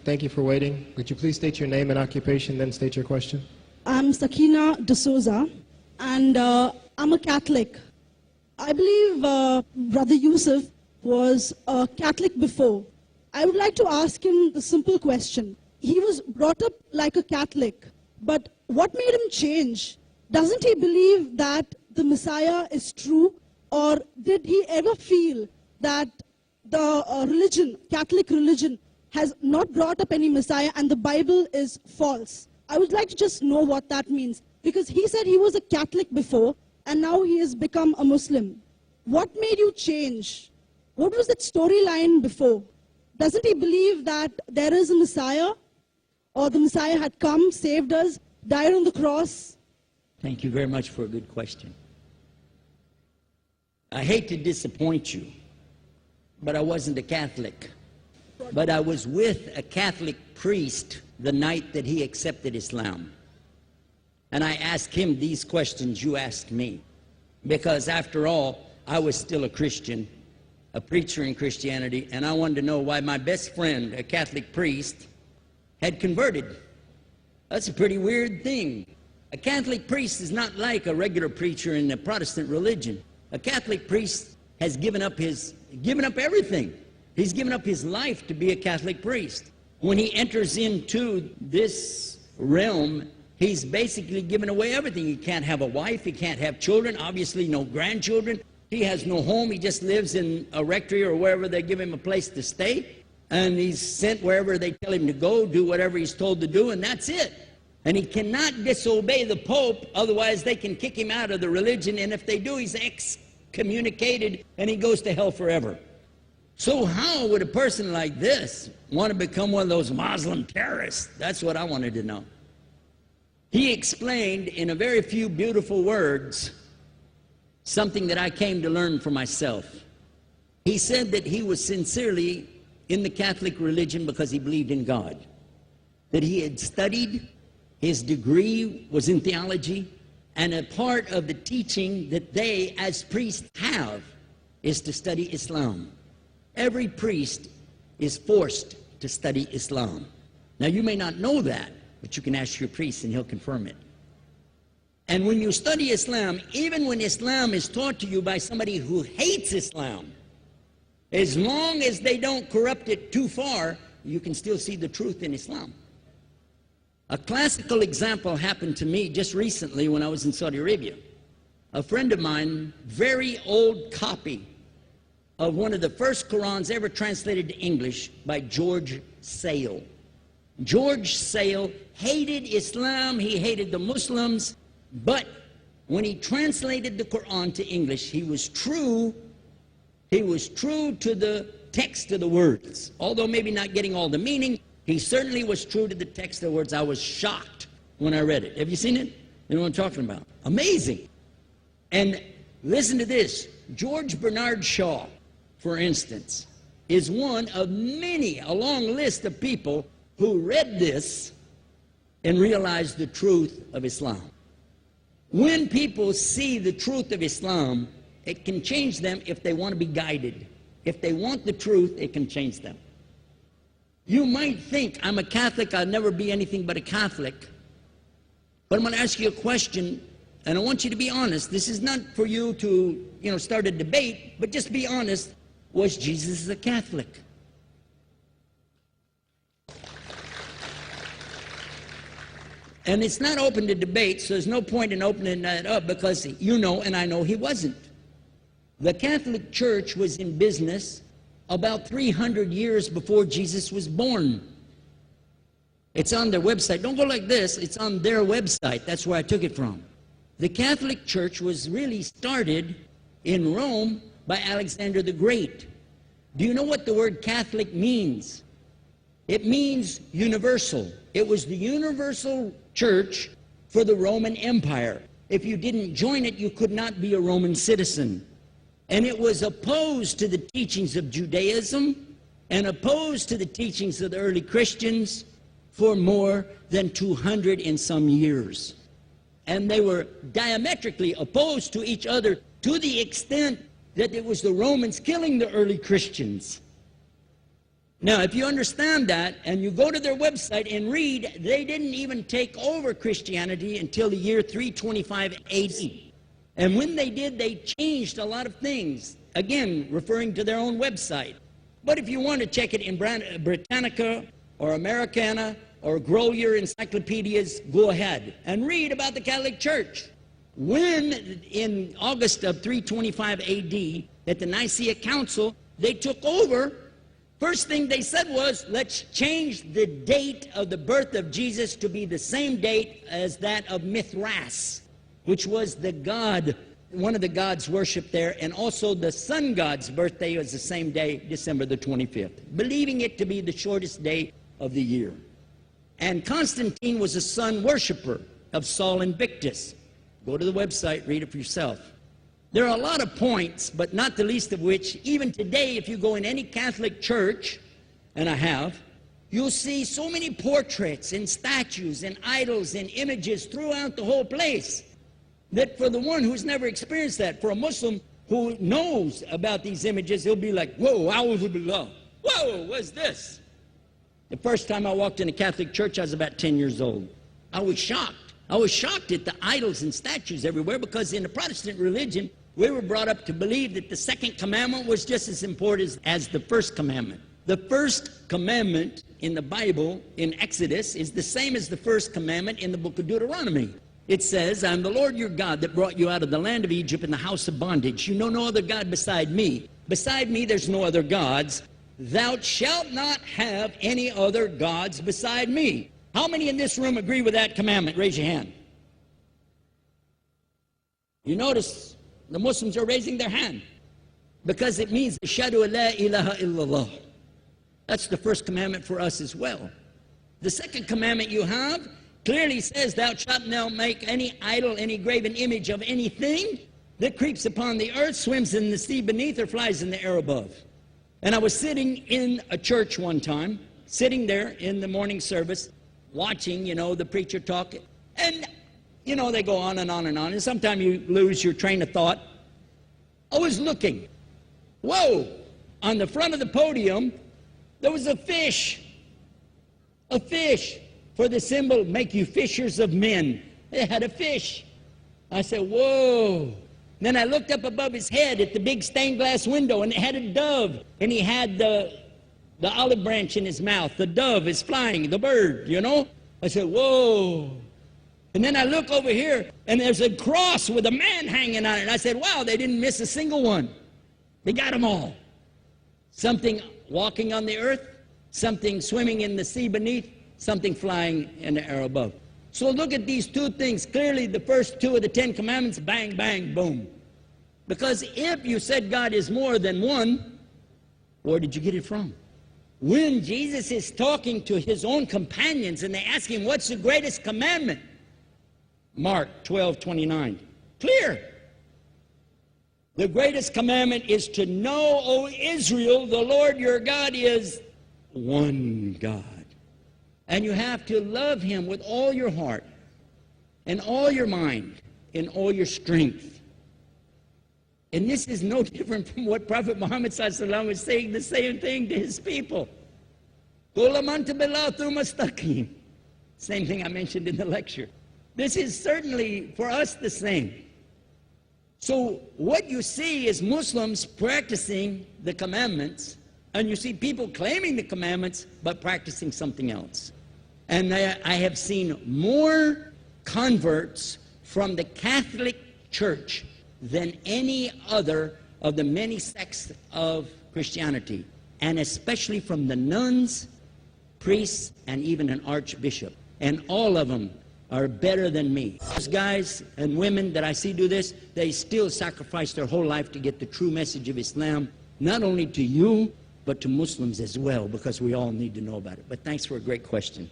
Thank you for waiting. Would you please state your name and occupation, then state your question? I'm Sakina D'Souza, and I'm a Catholic. I believe Brother Yusuf was a Catholic before. I would like to ask him the simple question. He was brought up like a Catholic, but what made him change? Doesn't he believe that the Messiah is true, or did he ever feel that the religion, Catholic religion, has not brought up any Messiah and the Bible is false? I would like to just know what that means, because he said he was a Catholic before and now he has become a Muslim. What made you change? What was that storyline before? Doesn't he believe that there is a Messiah, or the Messiah had come, saved us, died on the cross? Thank you very much for a good question. I hate to disappoint you, but I wasn't a Catholic. But I was with a Catholic priest the night that he accepted Islam. And I asked him these questions you asked me. Because after all, I was still a Christian, a preacher in Christianity, and I wanted to know why my best friend, a Catholic priest, had converted. That's a pretty weird thing. A Catholic priest is not like a regular preacher in the Protestant religion. A Catholic priest has given up everything. He's given up his life to be a Catholic priest. When he enters into this realm, he's basically given away everything. He can't have a wife, he can't have children, obviously no grandchildren. He has no home, he just lives in a rectory or wherever they give him a place to stay. And he's sent wherever they tell him to go, do whatever he's told to do, and that's it. And he cannot disobey the Pope, otherwise they can kick him out of the religion, and if they do, he's excommunicated and he goes to hell forever. So how would a person like this want to become one of those Muslim terrorists? That's what I wanted to know. He explained in a very few beautiful words something that I came to learn for myself. He said that he was sincerely in the Catholic religion because he believed in God, that he had studied, his degree was in theology, and a part of the teaching that they as priests have is to study Islam. Every priest is forced to study Islam. Now you may not know that, but you can ask your priest and he'll confirm it. And when you study Islam, even when Islam is taught to you by somebody who hates Islam, as long as they don't corrupt it too far, you can still see the truth in Islam. A classical example happened to me just recently when I was in Saudi Arabia. A friend of mine, very old copy of one of the first Qurans ever translated to English by George Sale. George Sale hated Islam, he hated the Muslims, but when he translated the Quran to English, he was true to the text of the words. Although maybe not getting all the meaning, he certainly was true to the text of the words. I was shocked when I read it. Have you seen it? You know what I'm talking about? Amazing. And listen to this. George Bernard Shaw, for instance, is one of many, a long list of people who read this and realized the truth of Islam. When people see the truth of Islam, it can change them if they want to be guided. If they want the truth, it can change them. You might think, I'm a Catholic, I'll never be anything but a Catholic. But I'm going to ask you a question, and I want you to be honest. This is not for you to, start a debate, but just be honest. Was Jesus a Catholic? And it's not open to debate, so there's no point in opening that up, because you know and I know he wasn't. The Catholic Church was in business about 300 years before Jesus was born. It's on their website. Don't go like this. It's on their website. That's where I took it from. The Catholic Church was really started in Rome by Alexander the Great. Do you know what the word Catholic means? It means universal. It was the universal church for the Roman Empire. If you didn't join it, you could not be a Roman citizen. And it was opposed to the teachings of Judaism and opposed to the teachings of the early Christians for more than 200 and some years. And they were diametrically opposed to each other to the extent that it was the Romans killing the early Christians. Now, if you understand that, and you go to their website and read, they didn't even take over Christianity until the year 325 AD. And when they did, they changed a lot of things, again, referring to their own website. But if you want to check it in Britannica or Americana or grow your encyclopedias, go ahead and read about the Catholic Church. When, in August of 325 AD, at the Nicaea Council, they took over, first thing they said was, let's change the date of the birth of Jesus to be the same date as that of Mithras, which was the god, one of the gods worshipped there, and also the sun god's birthday was the same day, December the 25th, believing it to be the shortest day of the year. And Constantine was a sun worshiper of Sol Invictus. Go to the website, read it for yourself. There are a lot of points, but not the least of which, even today, if you go in any Catholic church, and I have, you'll see so many portraits and statues and idols and images throughout the whole place, that for the one who's never experienced that, for a Muslim who knows about these images, he'll be like, whoa, a'udhu billah. Whoa, what's this? The first time I walked in a Catholic church, I was about 10 years old. I was shocked. I was shocked at the idols and statues everywhere, because in the Protestant religion, we were brought up to believe that the second commandment was just as important as the first commandment. The first commandment in the Bible, in Exodus, is the same as the first commandment in the book of Deuteronomy. It says, I am the Lord your God that brought you out of the land of Egypt in the house of bondage. You know no other God beside me. Beside me there's no other gods. Thou shalt not have any other gods beside me. How many in this room agree with that commandment? Raise your hand. You notice the Muslims are raising their hand, because it means Ashhadu an la ilaha illallah. That's the first commandment for us as well. The second commandment you have clearly says, thou shalt not make any idol, any graven image of anything that creeps upon the earth, swims in the sea beneath, or flies in the air above. And I was sitting in a church one time, sitting there in the morning service, watching, the preacher talk, and they go on and on and on, and sometimes you lose your train of thought. I was looking. Whoa! On the front of the podium, there was a fish. A fish. For the symbol, make you fishers of men. They had a fish. I said, whoa. Then I looked up above his head at the big stained glass window, and it had a dove, and he had the olive branch in his mouth. The dove is flying, the bird, I said, whoa. And then I look over here, and there's a cross with a man hanging on it. And I said, wow, they didn't miss a single one. They got them all. Something walking on the earth, something swimming in the sea beneath, something flying in the air above. So look at these two things. Clearly, the first two of the 10 commandments, bang, bang, boom. Because if you said God is more than one, where did you get it from? When Jesus is talking to his own companions and they ask him, what's the greatest commandment? Mark 12:29. Clear. The greatest commandment is to know, O Israel, the Lord your God is one God. And you have to love him with all your heart and all your mind and all your strength. And this is no different from what Prophet Muhammad ﷺ was saying, the same thing to his people. Same thing I mentioned in the lecture. This is certainly for us the same. So what you see is Muslims practicing the commandments, and you see people claiming the commandments but practicing something else. And I have seen more converts from the Catholic Church than any other of the many sects of Christianity, and especially from the nuns, priests, and even an archbishop. And all of them are better than me. Those guys and women that I see do this, they still sacrifice their whole life to get the true message of Islam, not only to you, but to Muslims as well, because we all need to know about it. But thanks for a great question.